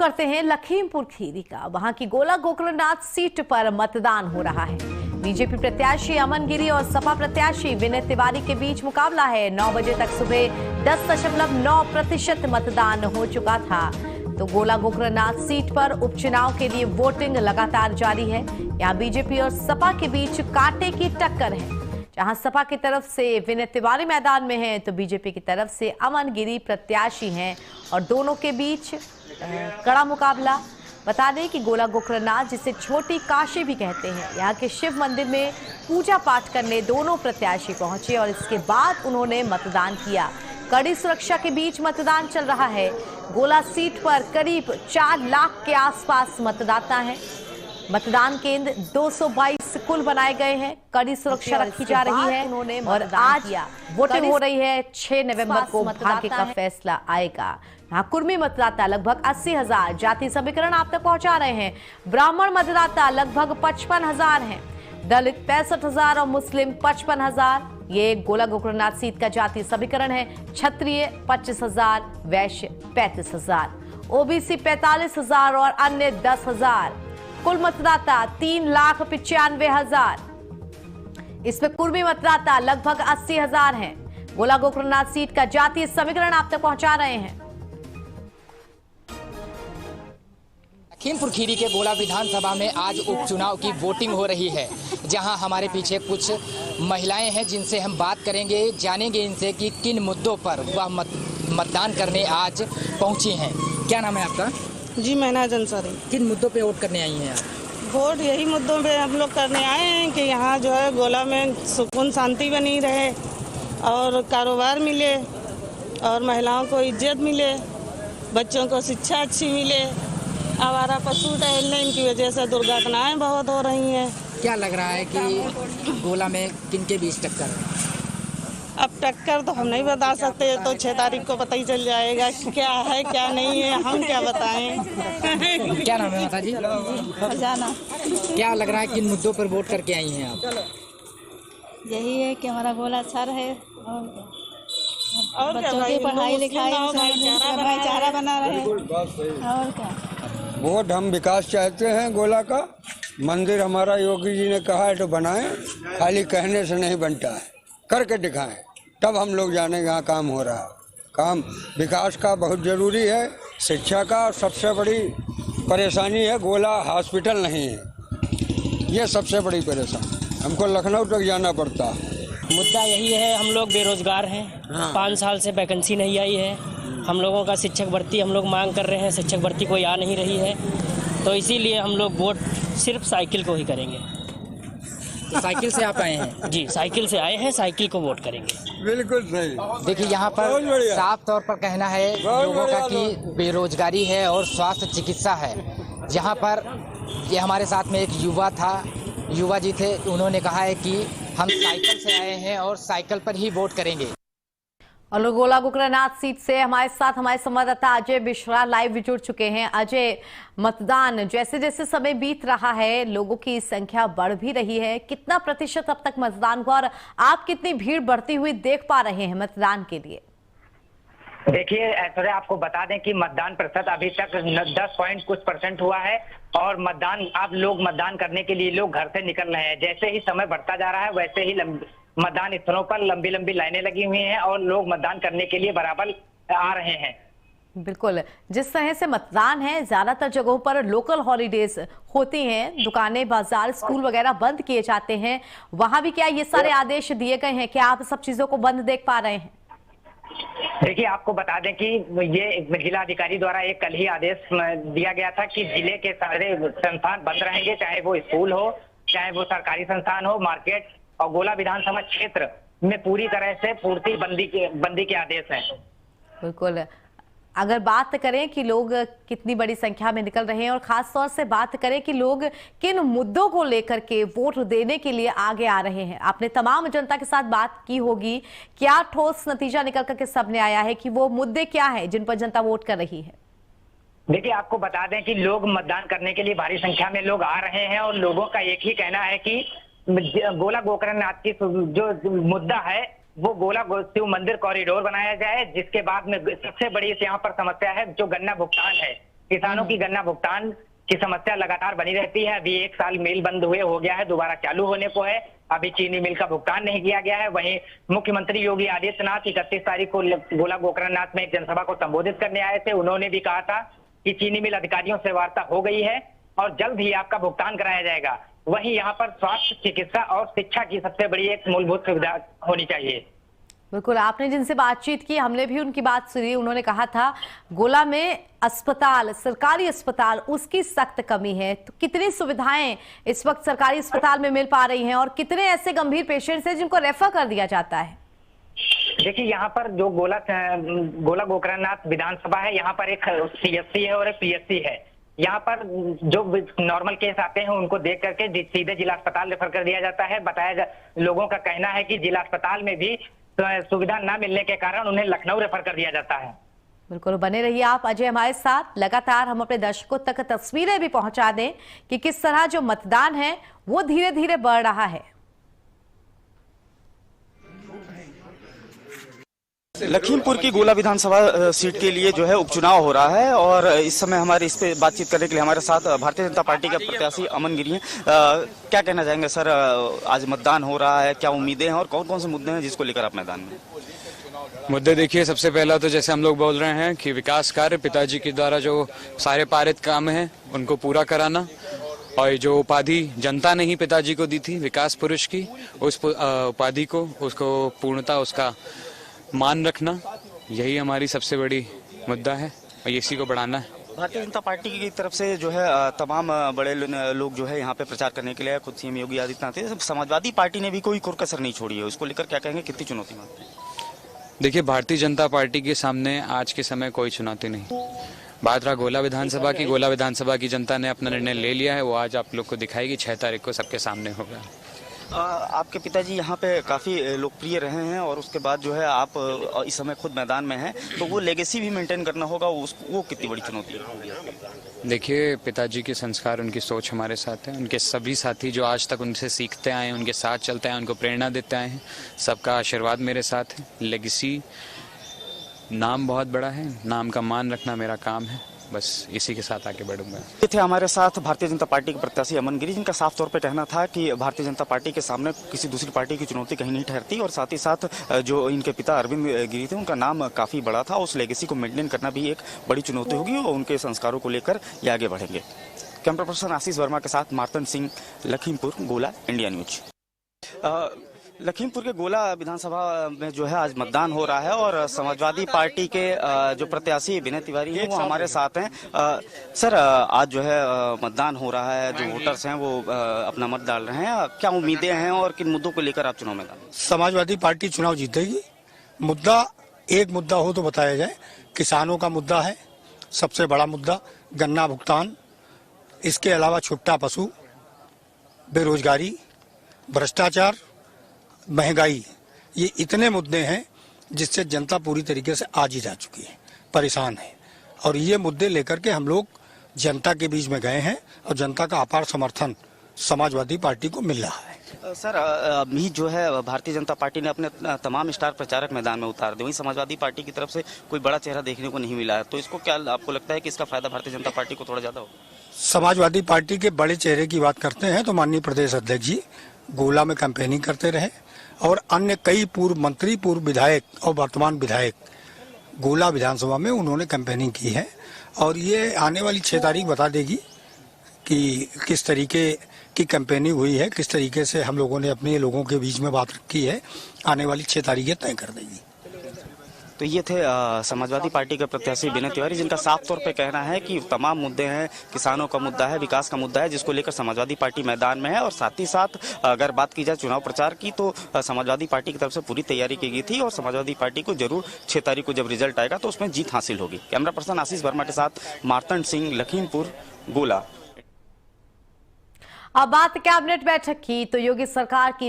करते हैं लखीमपुर खीरी का। वहां की गोला गोकर्णनाथ सीट पर मतदान हो रहा है। बीजेपी प्रत्याशी अमन गिरी और सपा प्रत्याशी विनय तिवारी के बीच मुकाबला है। 9 बजे तक सुबह 10.9% मतदान हो चुका था। तो गोला गोकर्णनाथ सीट पर उपचुनाव के लिए वोटिंग लगातार जारी है। यहाँ बीजेपी और सपा के बीच कांटे की टक्कर है। जहां सपा की तरफ से विनय तिवारी मैदान में हैं, तो बीजेपी की तरफ से अमन गिरी प्रत्याशी हैं और दोनों के बीच कड़ा मुकाबला। बता दें कि गोला गोकर्णनाथ, जिसे छोटी काशी भी कहते हैं, यहाँ के शिव मंदिर में पूजा पाठ करने दोनों प्रत्याशी पहुंचे और इसके बाद उन्होंने मतदान किया। कड़ी सुरक्षा के बीच मतदान चल रहा है। गोला सीट पर करीब 4 लाख के आसपास मतदाता हैं। मतदान केंद्र 222 कुल बनाए गए हैं। कड़ी सुरक्षा रखी जा रही है और आज वोटिंग हो रही है। 6 नवंबर को भाग्य का फैसला आएगा। यहाँ कुर्मी मतदाता लगभग 80,000 जाति समीकरण आप तक पहुंचा रहे हैं। ब्राह्मण मतदाता लगभग 55,000 हैं। दलित 65,000 और मुस्लिम 55,000। ये गोला गोकर्णनाथ सीट का जाति समीकरण है। क्षत्रिय 25,000, वैश्य 35,000, ओबीसी 45,000 और अन्य 10,000। कुल मतदाता 3,95,000। इसमें कुर्मी मतदाता लगभग 80,000 हैं। गोला गोकर्णनाथ सीट का जातीय समीकरण आप तक पहुंचा रहे हैं। लखीमपुर खीरी के गोला विधानसभा में आज उपचुनाव की वोटिंग हो रही है, जहां हमारे पीछे कुछ महिलाएं हैं जिनसे हम बात करेंगे, जानेंगे इनसे कि किन मुद्दों पर वह मतदान करने आज पहुंची हैं। क्या नाम है आपका? जी, महनाज अंसारी। किन मुद्दों पे वोट करने आई हैं आप? वोट यही मुद्दों पे हम लोग करने आए हैं कि यहाँ जो है गोला में सुकून शांति बनी रहे और कारोबार मिले और महिलाओं को इज्जत मिले, बच्चों को शिक्षा अच्छी मिले। आवारा पशु टहलने इनकी वजह से दुर्घटनाएं बहुत हो रही हैं। क्या लग रहा है कि गोला में किन के बीच टक्कर है? अब टक्कर तो हम नहीं बता सकते, तो 6 तारीख को पता ही चल जाएगा क्या है क्या नहीं है, हम क्या बताएं। क्या नाम है माता जी? खजाना। क्या लग रहा है किन मुद्दों पर वोट करके आई हैं आप? यही है कि हमारा गोला अच्छा रहे और बच्चों की पढ़ाई लिखाई भाईचारा बना रहे और क्या। वोट हम विकास चाहते हैं। गोला का मंदिर हमारा योगी जी ने कहा है तो बनाएं, खाली कहने से नहीं बनता है, करके दिखाएं, तब हम लोग जानेंगे यहाँ काम हो रहा है। काम विकास का बहुत ज़रूरी है। शिक्षा का सबसे बड़ी परेशानी है, गोला हॉस्पिटल नहीं है, ये सबसे बड़ी परेशानी। हमको लखनऊ तक जाना पड़ता है। मुद्दा यही है, हम लोग बेरोजगार हैं। 5 साल से वैकेंसी नहीं आई है। हम लोगों का शिक्षक भर्ती हम लोग मांग कर रहे हैं, शिक्षक भर्ती कोई आ नहीं रही है, तो इसीलिए हम लोग वोट सिर्फ साइकिल को ही करेंगे। तो साइकिल से आप आए हैं? जी, साइकिल से आए हैं, साइकिल को वोट करेंगे। बिल्कुल सही। देखिए, यहाँ पर साफ तौर पर कहना है लोगों का कि बेरोजगारी है और स्वास्थ्य चिकित्सा है। जहाँ पर ये हमारे साथ में एक युवा जी थे, उन्होंने कहा है कि हम साइकिल से आए हैं और साइकिल पर ही वोट करेंगे। और गोला गोकर्णनाथ सीट से हमारे साथ हमारे संवाददाता अजय मिश्रा लाइव जुड़ चुके हैं। अजय, मतदान जैसे जैसे समय बीत रहा है, लोगों की संख्या बढ़ भी रही है, कितना प्रतिशत अब तक मतदान हुआ और आप कितनी भीड़ बढ़ती हुई देख पा रहे हैं मतदान के लिए? देखिए ऐश्वर्या, आपको बता दें कि मतदान प्रतिशत अभी तक 10% हुआ है और लोग मतदान करने के लिए लोग घर से निकल रहे हैं। जैसे ही समय बढ़ता जा रहा है वैसे ही मतदान स्थलों पर लंबी लंबी लाइनें लगी हुई हैं और लोग मतदान करने के लिए बराबर आ रहे हैं। बिल्कुल, जिस तरह से मतदान है, ज्यादातर जगहों पर लोकल हॉलीडेज होती हैं, दुकानें, बाजार, स्कूल वगैरह बंद किए जाते हैं। वहां भी क्या ये सारे आदेश दिए गए हैं? क्या आप सब चीजों को बंद देख पा रहे हैं? देखिए, आपको बता दें कि ये जिला अधिकारी द्वारा एक कल ही आदेश दिया गया था कि जिले के सारे संस्थान बंद रहेंगे, चाहे वो स्कूल हो, चाहे वो सरकारी संस्थान हो, मार्केट, और गोला विधानसभा क्षेत्र में पूरी तरह से पूर्ति बंदी के आदेश हैं। बिल्कुल, अगर बात करें कि लोग कितनी बड़ी संख्या में निकल रहे हैं और खास तौर से बात करें कि लोग किन मुद्दों को लेकर के वोट देने के लिए आगे आ रहे हैं, आपने तमाम जनता के साथ बात की होगी, क्या ठोस नतीजा निकल करके सामने आया है कि वो मुद्दे क्या है जिन पर जनता वोट कर रही है? देखिए, आपको बता दें कि लोग मतदान करने के लिए भारी संख्या में लोग आ रहे हैं और लोगों का एक ही कहना है कि गोला गोकर्णनाथ की जो मुद्दा है वो गोला शिव मंदिर कॉरिडोर बनाया जाए, जिसके बाद में सबसे बड़ी यहाँ पर समस्या है जो गन्ना भुगतान है, किसानों की गन्ना भुगतान की समस्या लगातार बनी रहती है। अभी 1 साल मिल बंद हुए हो गया है, दोबारा चालू होने को है। अभी चीनी मिल का भुगतान नहीं किया गया है। वहीं मुख्यमंत्री योगी आदित्यनाथ 31 तारीख को गोला गोकरणनाथ में एक जनसभा को संबोधित करने आए थे। उन्होंने भी कहा था कि चीनी मिल अधिकारियों से वार्ता हो गई है और जल्द ही आपका भुगतान कराया जाएगा। वहीं यहाँ पर स्वास्थ्य, चिकित्सा और शिक्षा की सबसे बड़ी एक मूलभूत सुविधा होनी चाहिए। बिल्कुल, आपने जिनसे बातचीत की हमने भी उनकी बात सुनी। उन्होंने कहा था गोला में अस्पताल, सरकारी अस्पताल, उसकी सख्त कमी है। तो कितनी सुविधाएं इस वक्त सरकारी अस्पताल में मिल पा रही हैं और कितने ऐसे गंभीर पेशेंट्स हैं जिनको रेफर कर दिया जाता है? देखिए, यहाँ पर जो गोला गोकरणनाथ विधानसभा है, यहाँ पर एक CSC है और एक PSC है। यहाँ पर जो नॉर्मल केस आते हैं उनको देख करके सीधे जिला अस्पताल रेफर कर दिया जाता है। लोगों का कहना है कि जिला अस्पताल में भी सुविधा न मिलने के कारण उन्हें लखनऊ रेफर कर दिया जाता है। बिल्कुल, बने रहिए आप अजय हमारे साथ। लगातार हम अपने दर्शकों तक तस्वीरें भी पहुंचा दें कि किस तरह जो मतदान है वो धीरे धीरे बढ़ रहा है। लखीमपुर की गोला विधानसभा सीट के लिए जो है उपचुनाव हो रहा है और इस समय हमारे इस पे बातचीत करने के लिए हमारे साथ भारतीय जनता पार्टी के प्रत्याशी अमन गिरी हैं। क्या कहना चाहेंगे सर, आज मतदान हो रहा है, क्या उम्मीदें हैं और कौन कौन से मुद्दे हैं जिसको लेकर आप मैदान में? मुद्दे देखिए, सबसे पहला तो जैसे हम लोग बोल रहे हैं कि विकास कार्य, पिताजी के द्वारा जो सारे पारित काम हैं उनको पूरा कराना, और जो उपाधि जनता ने ही पिताजी को दी थी विकास पुरुष की, उस उपाधि को, उसको पूर्णता, उसका मान रखना, यही हमारी सबसे बड़ी मुद्दा है और इसी को बढ़ाना है। भारतीय जनता पार्टी की तरफ से जो है तमाम बड़े लोग जो है यहाँ पे प्रचार करने के लिए, खुद सीएम योगी आदित्यनाथ थे। समाजवादी पार्टी ने भी कोई कुरकसर नहीं छोड़ी है, उसको लेकर क्या कहेंगे, कितनी चुनौती मानते हैं? देखिए, भारतीय जनता पार्टी के सामने आज के समय कोई चुनौती नहीं। बात रहा गोला विधानसभा की, गोला विधानसभा की जनता ने अपना निर्णय ले लिया है, वो आज आप लोग को दिखाएगी। 6 तारीख को सबके सामने होगा। आपके पिताजी यहाँ पे काफ़ी लोकप्रिय रहे हैं और उसके बाद जो है आप इस समय खुद मैदान में हैं, तो वो लेगेसी भी मेंटेन करना होगा, वो कितनी बड़ी चुनौती है? देखिए, पिताजी के संस्कार, उनकी सोच हमारे साथ है। उनके सभी साथी जो आज तक उनसे सीखते आए हैं, उनके साथ चलते आए, उनको प्रेरणा देते आए हैं, सबका आशीर्वाद मेरे साथ है। लेगेसी, नाम बहुत बड़ा है, नाम का मान रखना मेरा काम है, बस इसी के साथ आगे बढ़ूंगा। ये थे हमारे साथ भारतीय जनता पार्टी के प्रत्याशी अमन गिरी, जिनका साफ तौर पे कहना था कि भारतीय जनता पार्टी के सामने किसी दूसरी पार्टी की चुनौती कहीं नहीं ठहरती और साथ ही साथ जो इनके पिता अरविंद गिरी थे, उनका नाम काफी बड़ा था, उस लेगेसी को मेंटेन करना भी एक बड़ी चुनौती होगी और उनके संस्कारों को लेकर ये आगे बढ़ेंगे। कैमरा पर्सन आशीष वर्मा के साथ मार्तन सिंह, लखीमपुर, गोला, इंडिया न्यूज। लखीमपुर के गोला विधानसभा में जो है आज मतदान हो रहा है और समाजवादी पार्टी के जो प्रत्याशी विनय तिवारी हैं वो हमारे साथ हैं। सर, आज जो है मतदान हो रहा है, जो वोटर्स हैं वो अपना मत डाल रहे हैं, क्या उम्मीदें हैं और किन मुद्दों को लेकर आप चुनाव मैदान? समाजवादी पार्टी चुनाव जीतेगी। मुद्दा, एक मुद्दा हो तो बताया जाए। किसानों का मुद्दा है सबसे बड़ा मुद्दा, गन्ना भुगतान, इसके अलावा छुट्टा पशु, बेरोजगारी, भ्रष्टाचार, महंगाई, ये इतने मुद्दे हैं जिससे जनता पूरी तरीके से आज ही जा चुकी है, परेशान है। और ये मुद्दे लेकर के हम लोग जनता के बीच में गए हैं और जनता का अपार समर्थन समाजवादी पार्टी को मिल रहा है। सर, अभी जो है भारतीय जनता पार्टी ने अपने तमाम स्टार प्रचारक मैदान में उतार दिए, वहीं समाजवादी पार्टी की तरफ से कोई बड़ा चेहरा देखने को नहीं मिला है, तो इसको क्या आपको लगता है कि इसका फायदा भारतीय जनता पार्टी को थोड़ा ज्यादा होगा? समाजवादी पार्टी के बड़े चेहरे की बात करते हैं तो माननीय प्रदेश अध्यक्ष जी गोला में कैंपेनिंग करते रहे और अन्य कई पूर्व मंत्री, पूर्व विधायक और वर्तमान विधायक गोला विधानसभा में उन्होंने कैंपेनिंग की है और ये आने वाली 6 तारीख बता देगी कि किस तरीके की कैंपेनिंग हुई है, किस तरीके से हम लोगों ने अपने लोगों के बीच में बात रखी है, आने वाली 6 तारीखें तय कर देगी। तो ये थे समाजवादी पार्टी के प्रत्याशी विनय तिवारी, जिनका साफ तौर पे कहना है कि तमाम मुद्दे हैं, किसानों का मुद्दा है, विकास का मुद्दा है, जिसको लेकर समाजवादी पार्टी मैदान में है। और साथ ही साथ अगर बात की जाए चुनाव प्रचार की तो समाजवादी पार्टी की तरफ से पूरी तैयारी की गई थी और समाजवादी पार्टी को जरूर 6 तारीख को जब रिजल्ट आएगा तो उसमें जीत हासिल होगी। कैमरा पर्सन आशीष वर्मा के साथ मार्तन सिंह, लखीमपुर, गोला। अब बात कैबिनेट बैठक की तो योगी सरकार की